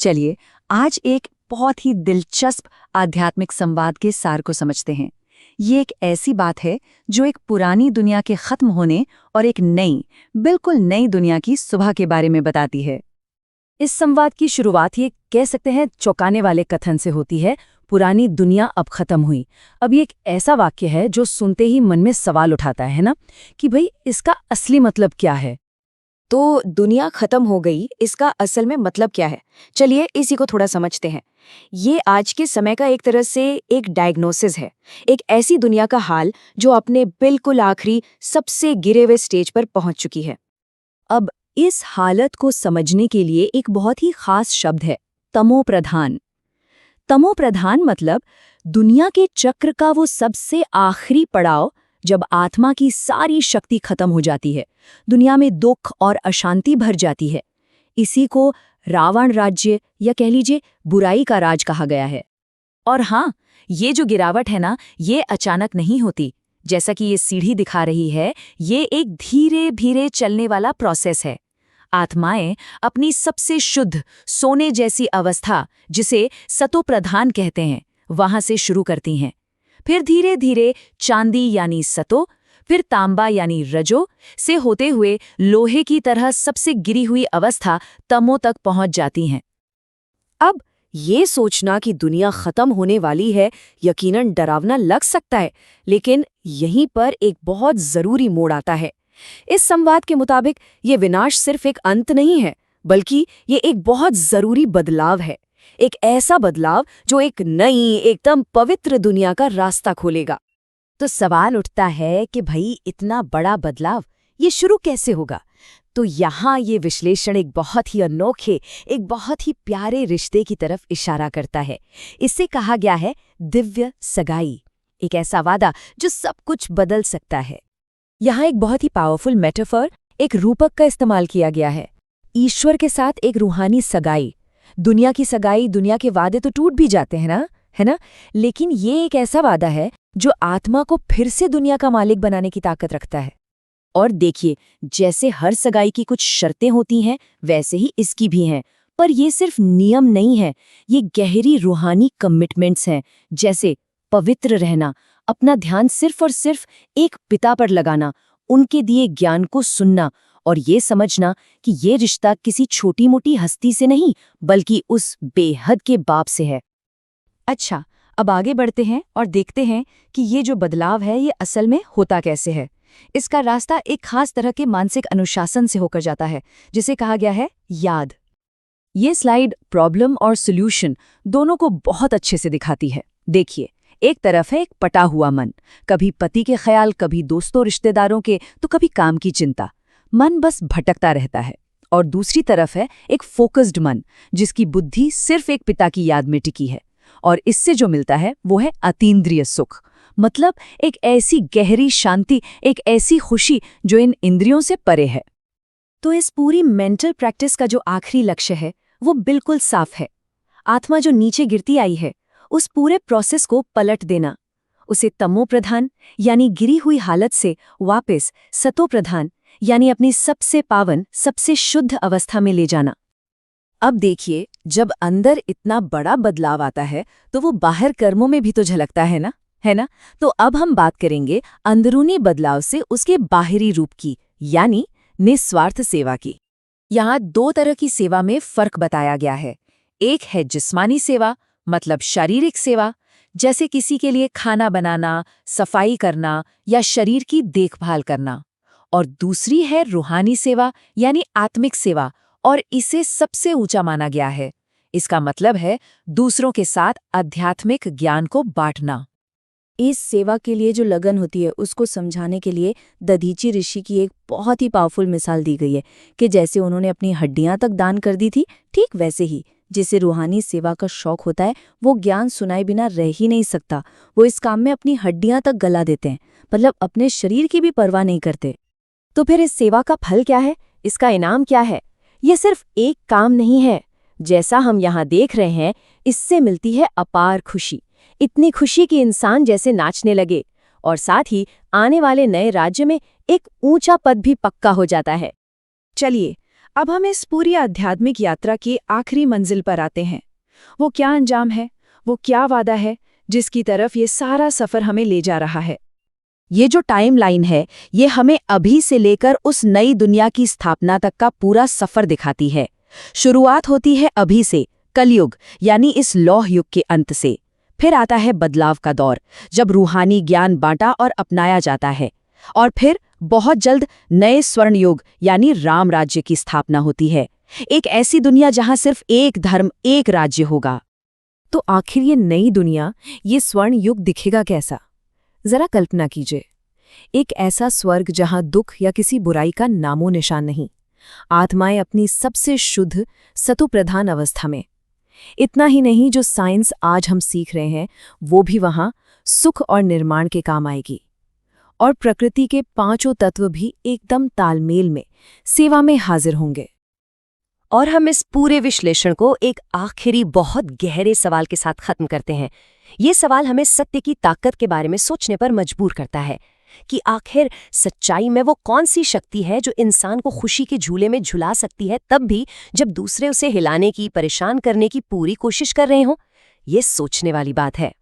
चलिए आज एक बहुत ही दिलचस्प आध्यात्मिक संवाद के सार को समझते हैं। ये एक ऐसी बात है जो एक पुरानी दुनिया के खत्म होने और एक नई, बिल्कुल नई दुनिया की सुबह के बारे में बताती है। इस संवाद की शुरुआत ये कह सकते हैं चौंकाने वाले कथन से होती है, पुरानी दुनिया अब खत्म हुई। अब ये एक ऐसा वाक्य है जो सुनते ही मन में सवाल उठाता है ना, कि भाई इसका असली मतलब क्या है। तो दुनिया खत्म हो गई, इसका असल में मतलब क्या है? चलिए इसी को थोड़ा समझते हैं। ये आज के समय का एक तरह से एक डायग्नोसिस है, एक ऐसी दुनिया का हाल जो अपने बिल्कुल आखिरी सबसे गिरे हुए स्टेज पर पहुंच चुकी है। अब इस हालत को समझने के लिए एक बहुत ही खास शब्द है, तमोप्रधान। तमोप्रधान मतलब दुनिया के चक्र का वो सबसे आखिरी पड़ाव, जब आत्मा की सारी शक्ति खत्म हो जाती है, दुनिया में दुख और अशांति भर जाती है। इसी को रावण राज्य या कह लीजिए बुराई का राज कहा गया है। और हाँ, ये जो गिरावट है ना, ये अचानक नहीं होती। जैसा कि ये सीढ़ी दिखा रही है, ये एक धीरे धीरे चलने वाला प्रोसेस है। आत्माएं अपनी सबसे शुद्ध सोने जैसी अवस्था, जिसे सतोप्रधान कहते हैं, वहां से शुरू करती हैं। फिर धीरे धीरे चांदी यानी सतो, फिर तांबा यानी रजो से होते हुए लोहे की तरह सबसे गिरी हुई अवस्था तमो तक पहुंच जाती हैं। अब ये सोचना कि दुनिया खत्म होने वाली है यकीनन डरावना लग सकता है, लेकिन यहीं पर एक बहुत जरूरी मोड़ आता है। इस संवाद के मुताबिक ये विनाश सिर्फ एक अंत नहीं है, बल्कि ये एक बहुत जरूरी बदलाव है। एक ऐसा बदलाव जो एक नई, एकदम पवित्र दुनिया का रास्ता खोलेगा। तो सवाल उठता है कि भाई इतना बड़ा बदलाव ये शुरू कैसे होगा? तो यहाँ ये विश्लेषण एक बहुत ही अनोखे, एक बहुत ही प्यारे रिश्ते की तरफ इशारा करता है। इससे कहा गया है दिव्य सगाई, एक ऐसा वादा जो सब कुछ बदल सकता है। यहाँ एक बहुत ही पावरफुल मेटाफर, एक रूपक का इस्तेमाल किया गया है। ईश्वर के साथ एक रूहानी सगाई। दुनिया की सगाई, दुनिया के वादे तो टूट भी जाते हैं ना, है ना? लेकिन ये एक ऐसा वादा है जो आत्मा को फिर से दुनिया का मालिक बनाने की ताकत रखता है। और देखिए, जैसे हर सगाई की कुछ शर्तें होती हैं, वैसे ही इसकी भी हैं। पर ये सिर्फ नियम नहीं है, ये गहरी रूहानी कमिटमेंट्स हैं। जैसे पवित्र रहना, अपना ध्यान सिर्फ और सिर्फ एक पिता पर लगाना, उनके दिए ज्ञान को सुनना और ये समझना कि ये रिश्ता किसी छोटी मोटी हस्ती से नहीं, बल्कि उस बेहद के बाप से है। अच्छा, अब आगे बढ़ते हैं और देखते हैं कि ये जो बदलाव है ये असल में होता कैसे है। इसका रास्ता एक खास तरह के मानसिक अनुशासन से होकर जाता है, जिसे कहा गया है याद। ये स्लाइड प्रॉब्लम और सॉल्यूशन दोनों को बहुत अच्छे से दिखाती है। देखिए, एक तरफ है एक पटा हुआ मन, कभी पति के ख्याल, कभी दोस्तों रिश्तेदारों के, तो कभी काम की चिंता। मन बस भटकता रहता है। और दूसरी तरफ है एक फोकस्ड मन, जिसकी बुद्धि सिर्फ एक पिता की याद में टिकी है। और इससे जो मिलता है वो है अतीन्द्रिय सुख, मतलब एक ऐसी गहरी शांति, एक ऐसी खुशी जो इन इंद्रियों से परे है। तो इस पूरी मेंटल प्रैक्टिस का जो आखिरी लक्ष्य है वो बिल्कुल साफ है। आत्मा जो नीचे गिरती आई है, उस पूरे प्रोसेस को पलट देना, उसे तमोप्रधान यानी गिरी हुई हालत से वापस सतोप्रधान यानी अपनी सबसे पावन, सबसे शुद्ध अवस्था में ले जाना। अब देखिए, जब अंदर इतना बड़ा बदलाव आता है तो वो बाहर कर्मों में भी तो झलकता है ना, है ना? तो अब हम बात करेंगे अंदरूनी बदलाव से उसके बाहरी रूप की, यानी निस्वार्थ सेवा की। यहाँ दो तरह की सेवा में फर्क बताया गया है। एक है जिस्मानी सेवा, मतलब शारीरिक सेवा, जैसे किसी के लिए खाना बनाना, सफाई करना या शरीर की देखभाल करना। और दूसरी है रूहानी सेवा, यानी आत्मिक सेवा, और इसे सबसे ऊंचा माना गया है। इसका मतलब है दूसरों के साथ आध्यात्मिक ज्ञान को बांटना। इस सेवा के लिए जो लगन होती है, उसको समझाने के लिए दधीची ऋषि की एक बहुत ही पावरफुल मिसाल दी गई है कि जैसे उन्होंने अपनी हड्डियां तक दान कर दी थी, ठीक वैसे ही जिसे रूहानी सेवा का शौक होता है, वो ज्ञान सुनाए बिना रह ही नहीं सकता। वो इस काम में अपनी हड्डियां तक गला देते हैं, मतलब अपने शरीर की भी परवाह नहीं करते। तो फिर इस सेवा का फल क्या है? इसका इनाम क्या है? ये सिर्फ एक काम नहीं है। जैसा हम यहाँ देख रहे हैं, इससे मिलती है अपार खुशी। इतनी खुशी कि इंसान जैसे नाचने लगे, और साथ ही आने वाले नए राज्य में एक ऊंचा पद भी पक्का हो जाता है। चलिए, अब हम इस पूरी आध्यात्मिक यात्रा की आखिरी मंजिल पर आते हैं। वो क्या अंजाम है, वो क्या वादा है जिसकी तरफ ये सारा सफर हमें ले जा रहा है। ये जो टाइमलाइन है, ये हमें अभी से लेकर उस नई दुनिया की स्थापना तक का पूरा सफर दिखाती है। शुरुआत होती है अभी से, कलयुग यानी इस लौह युग के अंत से। फिर आता है बदलाव का दौर, जब रूहानी ज्ञान बांटा और अपनाया जाता है। और फिर बहुत जल्द नए स्वर्ण युग यानी राम राज्य की स्थापना होती है। एक ऐसी दुनिया जहां सिर्फ एक धर्म, एक राज्य होगा। तो आखिर ये नई दुनिया, ये स्वर्ण युग दिखेगा कैसा? जरा कल्पना कीजिए, एक ऐसा स्वर्ग जहां दुख या किसी बुराई का नामो निशान नहीं, आत्माएं अपनी सबसे शुद्ध सतुप्रधान अवस्था में। इतना ही नहीं, जो साइंस आज हम सीख रहे हैं वो भी वहां सुख और निर्माण के काम आएगी। और प्रकृति के पांचों तत्व भी एकदम तालमेल में, सेवा में हाजिर होंगे। और हम इस पूरे विश्लेषण को एक आखिरी बहुत गहरे सवाल के साथ खत्म करते हैं। ये सवाल हमें सत्य की ताकत के बारे में सोचने पर मजबूर करता है कि आखिर सच्चाई में वो कौन सी शक्ति है जो इंसान को खुशी के झूले में झुला सकती है, तब भी जब दूसरे उसे हिलाने की, परेशान करने की पूरी कोशिश कर रहे हों। ये सोचने वाली बात है।